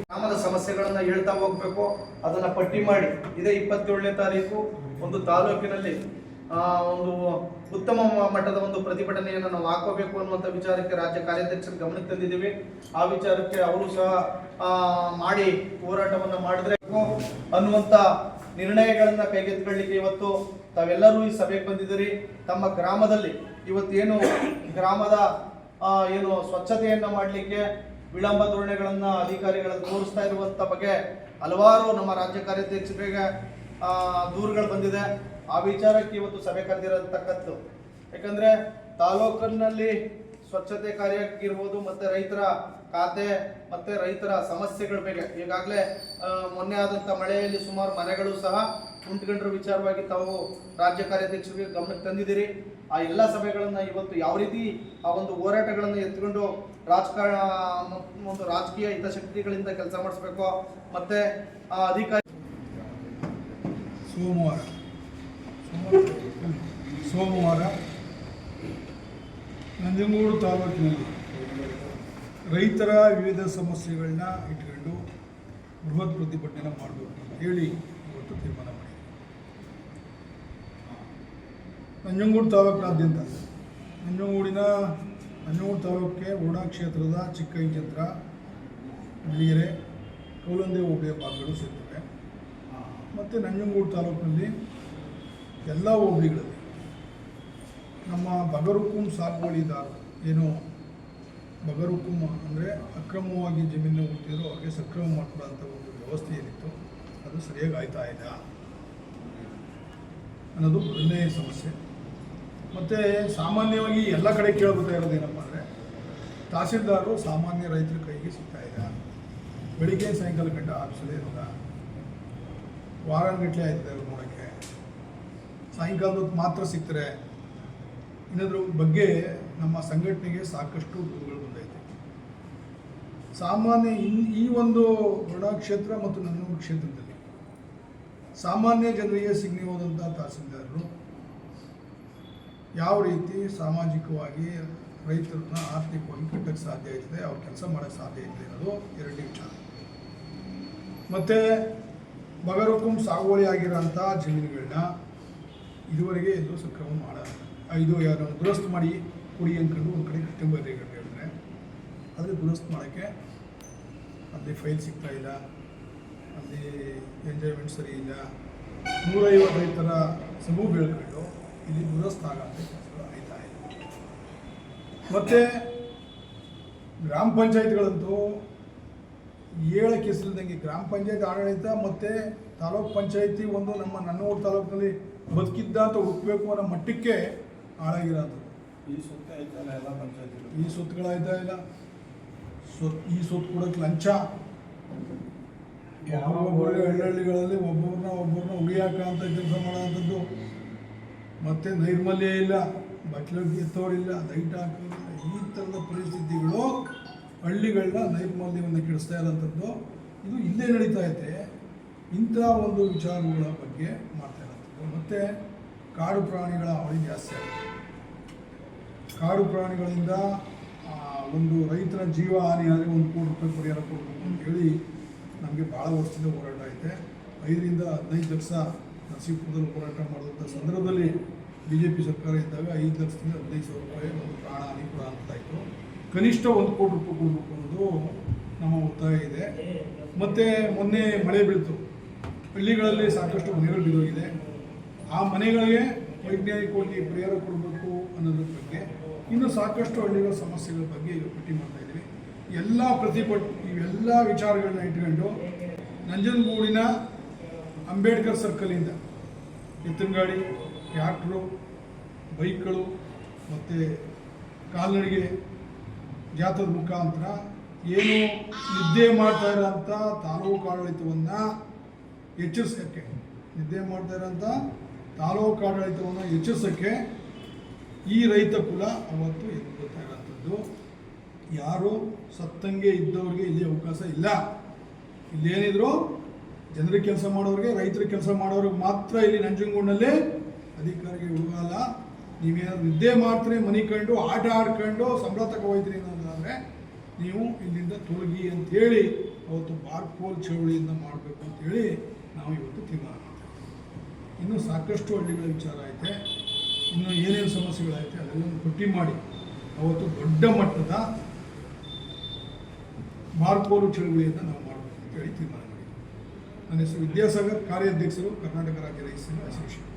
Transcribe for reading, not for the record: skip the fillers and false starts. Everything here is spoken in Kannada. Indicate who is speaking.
Speaker 1: ಗ್ರಾಮದ ಸಮಸ್ಯೆಗಳನ್ನ ಹೇಳ್ತಾ ಹೋಗ್ಬೇಕು, ಅದನ್ನ ಪಟ್ಟಿ ಮಾಡಿ ಇದೇ 27ನೇ ತಾರೀಕು ಒಂದು ತಾಲೂಕಿನಲ್ಲಿ ಒಂದು ಉತ್ತಮ ಮಟ್ಟದ ಒಂದು ಪ್ರತಿಭಟನೆಯನ್ನು ನಾವು ಹಾಕೋಬೇಕು ಅನ್ನುವಂಥ ವಿಚಾರಕ್ಕೆ ರಾಜ್ಯ ಕಾರ್ಯಾಧ್ಯಕ್ಷರ ಗಮನಕ್ಕೆ ತಂದಿದ್ದೀವಿ. ಆ ವಿಚಾರಕ್ಕೆ ಅವರು ಸಹ ಮಾಡಿ ಹೋರಾಟವನ್ನು ಮಾಡಿದ್ರೆ ಅನ್ನುವಂಥ ನಿರ್ಣಯಗಳನ್ನ ಕೈಗೆತ್ತಿಕೊಳ್ಳಲಿಕ್ಕೆ ಇವತ್ತು ತಾವೆಲ್ಲರೂ ಈ ಸಭೆಗೆ ಬಂದಿದ್ದೀರಿ. ತಮ್ಮ ಗ್ರಾಮದಲ್ಲಿ ಇವತ್ತೇನು ಗ್ರಾಮದ ಏನು ಸ್ವಚ್ಛತೆಯನ್ನ ಮಾಡಲಿಕ್ಕೆ ವಿಳಂಬ ಧೋರಣೆಗಳನ್ನ ಅಧಿಕಾರಿಗಳು ತೋರಿಸ್ತಾ ಇರುವಂತ ಬಗ್ಗೆ ಹಲವಾರು ನಮ್ಮ ರಾಜ್ಯ ಕಾರ್ಯಾಧ್ಯಕ್ಷರಿಗೆ ದೂರುಗಳು ಬಂದಿದೆ. ಆ ವಿಚಾರಕ್ಕೆ ಇವತ್ತು ಸಭೆ ಕರೆದಿರತಕ್ಕದ್ದು. ಯಾಕಂದ್ರೆ ತಾಲೂಕಿನಲ್ಲಿ ಸ್ವಚ್ಛತೆ ಕಾರ್ಯಕ್ಕಿರ್ಬೋದು, ಮತ್ತೆ ರೈತರ ಖಾತೆ ಮತ್ತೆ ರೈತರ ಸಮಸ್ಯೆಗಳ ಬಗ್ಗೆ ಈಗಾಗಲೇ ಮೊನ್ನೆ ಆದಂಥ ಮಳೆಯಲ್ಲಿ ಸುಮಾರು ಮನೆಗಳು ಸಹ ಉಂಟುಕೊಂಡ್ರ ವಿಚಾರವಾಗಿ ತಾವು ರಾಜ್ಯ ಕಾರ್ಯಾಧ್ಯಕ್ಷರಿಗೆ ಗಮನಕ್ಕೆ ತಂದಿದ್ದೀರಿ. ಆ ಎಲ್ಲ ಸಭೆಗಳನ್ನ ಇವತ್ತು ಯಾವ ರೀತಿ ಆ ಒಂದು ಹೋರಾಟಗಳನ್ನು ಎತ್ಕೊಂಡು ಒಂದು ರಾಜಕೀಯ ಹಿತಾಸಕ್ತಿಗಳಿಂದ ಕೆಲಸ ಮಾಡಿಸ್ಬೇಕು, ಮತ್ತೆ ಆ ಅಧಿಕಾರಿ
Speaker 2: ಸೋಮವಾರ ನಂಜನಗೂಡು ತಾಲೂಕಿನಲ್ಲಿ ರೈತರ ವಿವಿಧ ಸಮಸ್ಯೆಗಳನ್ನ ಇಟ್ಕೊಂಡು ಬೃಹತ್ ಪ್ರತಿಭಟನೆ ಮಾಡಬೇಕು ಅಂತ ಹೇಳಿ ಇವತ್ತು ತೀರ್ಮಾನ ಮಾಡಿದೆ. ನಂಜನಗೂಡು ತಾಲೂಕಿನಾದ್ಯಂತ ನಂಜನಗೂಡು ತಾಲೂಕಿಗೆ ವರುಣಾ ಕ್ಷೇತ್ರದ ಚಿಕ್ಕೈಚಂದ್ರ, ಬಿಳಿಗೆರೆ, ಕೌಲಂದೆ ಹೋಬಳಿಯ ಭಾಗಗಳು ಸೇರ್ತವೆ. ಮತ್ತು ನಂಜನಗೂಡು ತಾಲೂಕಿನಲ್ಲಿ ಎಲ್ಲ ಹೋಬಳಿಗಳಲ್ಲಿ ನಮ್ಮ ಬಗರುಕುಂ ಸಾಗುವಳಿದಾರರು ಏನು ಬಗರುಕುಂ ಅಂದರೆ ಅಕ್ರಮವಾಗಿ ಜಮೀನು ಹುಟ್ಟಿದ್ರು ಅವ್ರಿಗೆ ಸಕ್ರಮ ಮಾಡ್ಕೊಳ್ಳೋಂಥ ಒಂದು ವ್ಯವಸ್ಥೆ ಏನಿತ್ತು ಅದು ಸರಿಯಾಗಿ ಆಯ್ತಾ ಇಲ್ಲ ಅನ್ನೋದು ಮೊದಲನೇ ಸಮಸ್ಯೆ. ಮತ್ತು ಸಾಮಾನ್ಯವಾಗಿ ಎಲ್ಲ ಕಡೆ ಕೇಳ್ಬೋತಾ ಇರೋದೇನಪ್ಪ ಅಂದರೆ ತಹಸೀಲ್ದಾರರು ಸಾಮಾನ್ಯ ರೈತರ ಕೈಗೆ ಸಿಗ್ತಾ ಇಲ್ಲ. ಬೆಳಿಗ್ಗೆ ಸಾಯಂಕಾಲ ಗಂಟ ಆಫೀಸಲ್ಲೇ ಇರೋಲ್ಲ, ವಾರಗಟ್ಟಲೆ ಆಯ್ತದೆ ಅವ್ರು ನೋಡೋಕ್ಕೆ, ಸಾಯಂಕಾಲದ ಮಾತ್ರ ಸಿಗ್ತಾರೆ. ಇನ್ನದ್ರ ಬಗ್ಗೆ ನಮ್ಮ ಸಂಘಟನೆಗೆ ಸಾಕಷ್ಟು ದೂರುಗಳು ಬಂದೈತೆ. ಸಾಮಾನ್ಯ ಈ ಒಂದು ವರುಣಾ ಕ್ಷೇತ್ರ ಮತ್ತು ನಂಜನಗೂಡು ಕ್ಷೇತ್ರದಲ್ಲಿ ಸಾಮಾನ್ಯ ಜನರಿಗೆ ಸಿಗದೆ ಹೋದಂಥ ತಹಸೀಲ್ದಾರರು ಯಾವ ರೀತಿ ಸಾಮಾಜಿಕವಾಗಿ ರೈತರನ್ನ ಆರ್ಥಿಕವಾಗಿ ಕಟ್ಟಕ್ಕೆ ಸಾಧ್ಯ ಆಯ್ತದೆ, ಅವ್ರು ಕೆಲಸ ಮಾಡೋಕ್ಕೆ ಸಾಧ್ಯ ಐತೆ ಅನ್ನೋದು ಎರಡನೇ ವಿಚಾರ. ಮತ್ತು ಬಗರುಕುಂ ಸಾಗುವಳಿ ಆಗಿರೋಂಥ ಜಮೀನುಗಳನ್ನ ಇದುವರೆಗೆ ಇದು ಸಕ್ರಮ ಇದು ಯಾರು ದುರಸ್ತು ಮಾಡಿ ಕುಡಿ ಅಂದ್ಕೊಂಡು ಒಂದು ಕಡೆ ಕಟ್ಟಂಬರಿ ಹೇಳಿದ್ರೆ ಆದರೆ ದುರಸ್ತು ಮಾಡೋಕ್ಕೆ ಅಲ್ಲಿ ಫೈಲ್ ಸಿಗ್ತಾ ಇಲ್ಲ, ಅಲ್ಲಿ ಎಂಜಾಯ್ಮೆಂಟ್ ಸರಿ ಇಲ್ಲ. 150 ರೈತರ ಸಮೂಹ ಬೆಳ್ಕೊಂಡು ಇಲ್ಲಿ ದುರಸ್ತು ಆಗೋಂಥ ಕೆಲಸಗಳು ಆಯ್ತಾ ಇಲ್ಲ. ಮತ್ತು ಗ್ರಾಮ ಪಂಚಾಯತ್ಗಳಂತೂ ಹೇಳಕ್ಕೆ ಹೆಸರಿಲ್ದಂಗೆ ಗ್ರಾಮ ಪಂಚಾಯತ್ ಆಡಳಿತ ಮತ್ತು ತಾಲೂಕು ಪಂಚಾಯತಿ ಒಂದು ನಮ್ಮ ನಂಜನಗೂಡು ತಾಲೂಕಿನಲ್ಲಿ ಬದುಕಿದ್ದ ಅಂತ ಹುಡುಕಬೇಕು ಅನ್ನೋ ಮಟ್ಟಕ್ಕೆ ಹಾಳಾಗಿರೋದು.
Speaker 3: ಈ ಸುತ್ತ ಆಯ್ತಲ್ಲ ಎಲ್ಲ ಪಂಚಾಯತಿಗಳು,
Speaker 2: ಈ ಸುತ್ತುಗಳಾಯ್ತಾ ಇಲ್ಲ. ಈ ಸುತ್ತ ಕೊಡೋಕ್ಕೆ ಲಂಚ, ಒಬ್ಬೊಬ್ಬರಿಗೆ ಹಳ್ಳಿಗಳಲ್ಲಿ ಒಬ್ಬರನ್ನ ಉಳಿಯಾಕ ಅಂತ ಕೆಲಸ ಮಾಡೋವಂಥದ್ದು. ಮತ್ತು ನೈರ್ಮಲ್ಯ ಇಲ್ಲ, ಬಟ್ಲಿಗೆ ಎತ್ತೋರಿಲ್ಲ, ಲೈಟ್ ಹಾಕೋರಿಲ್ಲ. ಈ ಥರದ ಪರಿಸ್ಥಿತಿಗಳು ಹಳ್ಳಿಗಳನ್ನ ನೈರ್ಮಲ್ಯವನ್ನು ಕೆಡಿಸ್ತಾ ಇರೋಂಥದ್ದು ಇದು ಇಲ್ಲೇ ನಡೀತಾ ಐತೆ. ಇಂಥ ಒಂದು ವಿಚಾರಗಳ ಬಗ್ಗೆ ಮಾಡ್ತಾ ಇರೋಂಥದ್ದು. ಮತ್ತು ಕಾಡು ಪ್ರಾಣಿಗಳ ಹಾವಳಿ ಜಾಸ್ತಿ ಆಗುತ್ತೆ. ಕಾಡು ಪ್ರಾಣಿಗಳಿಂದ ಒಂದು ರೈತರ ಜೀವ ಹಾನಿ ಆದರೆ 1 ಕೋಟಿ ರೂಪಾಯಿ ಪರಿಹಾರ ಕೊಡಬೇಕು ಅಂತ ಹೇಳಿ ನಮಗೆ ಭಾಳ ವರ್ಷದಿಂದ ಹೋರಾಟ ಐತೆ. 5 ರಿಂದ 15 ಲಕ್ಷ ನರಸೀಪುರದಲ್ಲಿ ಹೋರಾಟ ಮಾಡಿದಂಥ ಸಂದರ್ಭದಲ್ಲಿ BJP ಸರ್ಕಾರ ಇದ್ದಾಗ 5 ಲಕ್ಷದಿಂದ 15 ಸಾವಿರ ರೂಪಾಯಿ ಒಂದು ಪ್ರಾಣ ಹಾನಿ ಕೂಡ ಅಂತಾಯಿತು. ಕನಿಷ್ಠ 1 ಕೋಟಿ ರೂಪಾಯಿ ಕೊಡಬೇಕು ಅನ್ನೋದು ನಮ್ಮ ಒತ್ತಾಯ ಇದೆ. ಮತ್ತು ಮೊನ್ನೆ ಮಳೆ ಬೀಳ್ತು, ಹಳ್ಳಿಗಳಲ್ಲಿ ಸಾಕಷ್ಟು ಮನೆಗಳು ಬಿದ್ದೋಗಿದೆ. ಆ ಮನೆಗಳಿಗೆ ವೈಜ್ಞಾನಿಕವಾಗಿ ಪರಿಹಾರ ಕೊಡಬೇಕು ಅನ್ನೋದ್ರ ಬಗ್ಗೆ ಇನ್ನೂ ಸಾಕಷ್ಟು ಹಳ್ಳಿಗಳ ಸಮಸ್ಯೆಗಳ ಬಗ್ಗೆ ಈಗ ಪಟ್ಟಿ ಮಾಡ್ತಾ ಇದ್ದೀವಿ. ಇವೆಲ್ಲ ವಿಚಾರಗಳನ್ನ ಇಟ್ಕೊಂಡು ನಂಜನಗೂಡಿನ ಅಂಬೇಡ್ಕರ್ ಸರ್ಕಲಿಂದ ಎತ್ತಿನ ಗಾಡಿ, ಟ್ರ್ಯಾಕ್ಟ್ರು, ಬೈಕ್ಗಳು ಮತ್ತು ಕಾಲ್ನಡಿಗೆ ಜಾಥದ ಮುಖಾಂತರ ಏನು ನಿದ್ದೆ ಮಾಡ್ತಾ ಇರೋಂಥ ತಾಲೂಕು ಆಡಳಿತವನ್ನು ಹೆಚ್ಚಿಸೋಕ್ಕೆ ಈ ರೈತ ಕುಲ ಅವತ್ತು ಎದ್ದುಕೊಳ್ತಾ ಇರೋಂಥದ್ದು. ಯಾರು ಸತ್ತಂಗೆ ಇದ್ದವ್ರಿಗೆ ಇಲ್ಲಿ ಅವಕಾಶ ಇಲ್ಲ. ಇಲ್ಲೇನಿದ್ರು ಜನರಿಗೆ ಕೆಲಸ ಮಾಡೋರಿಗೆ, ರೈತರಿಗೆ ಕೆಲಸ ಮಾಡೋರಿಗೆ ಮಾತ್ರ ಇಲ್ಲಿ ನಂಜನಗೂಡಿನಲ್ಲಿ ಅಧಿಕಾರಿಗೆ ಹುಡುಗಲ್ಲ. ನೀವೇನಾದ್ರು ನಿದ್ದೆ ಮಾಡ್ತಾರೆ, ಮನೆ ಕಂಡು ಆಟ ಆಡ್ಕೊಂಡು ಸಂಬಳ ತಗೋ ಹೋಯ್ತೀರಿ ಅನ್ನೋದಾದರೆ ನೀವು ಇಲ್ಲಿಂದ ತೊಲಗಿ ಅಂಥೇಳಿ ಅವತ್ತು ಬಾರ್ಕೋಲ್ ಚಳವಳಿಯಿಂದ ಮಾಡಬೇಕು ಅಂತೇಳಿ ನಾವು ಇವತ್ತು ತೀರ್ಮಾನ ಮಾಡ್ತೀವಿ. ಇನ್ನೂ ಸಾಕಷ್ಟು ಹಳ್ಳಿಗಳ ವಿಚಾರ ಐತೆ, ಇನ್ನು ಏನೇನು ಸಮಸ್ಯೆಗಳೈತೆ ಅದೆಲ್ಲವನ್ನು ಪಟ್ಟಿ ಮಾಡಿ ಅವತ್ತು ದೊಡ್ಡ ಮಟ್ಟದ ಬಾರ್ಕೋಲು ಚಳವಳಿಯನ್ನು ನಾವು ಮಾಡಬೇಕು ಅಂತೇಳಿ ತೀರ್ಮಾನ ಮಾಡಿದ್ವಿ. ನನ್ನ ಹೆಸರು ವಿದ್ಯಾಸಾಗರ್, ಕಾರ್ಯಾಧ್ಯಕ್ಷರು, ಕರ್ನಾಟಕ ರಾಜ್ಯ ರೈತ ಸಂಘ ಅಸೋಸಿಯೇಷನ್.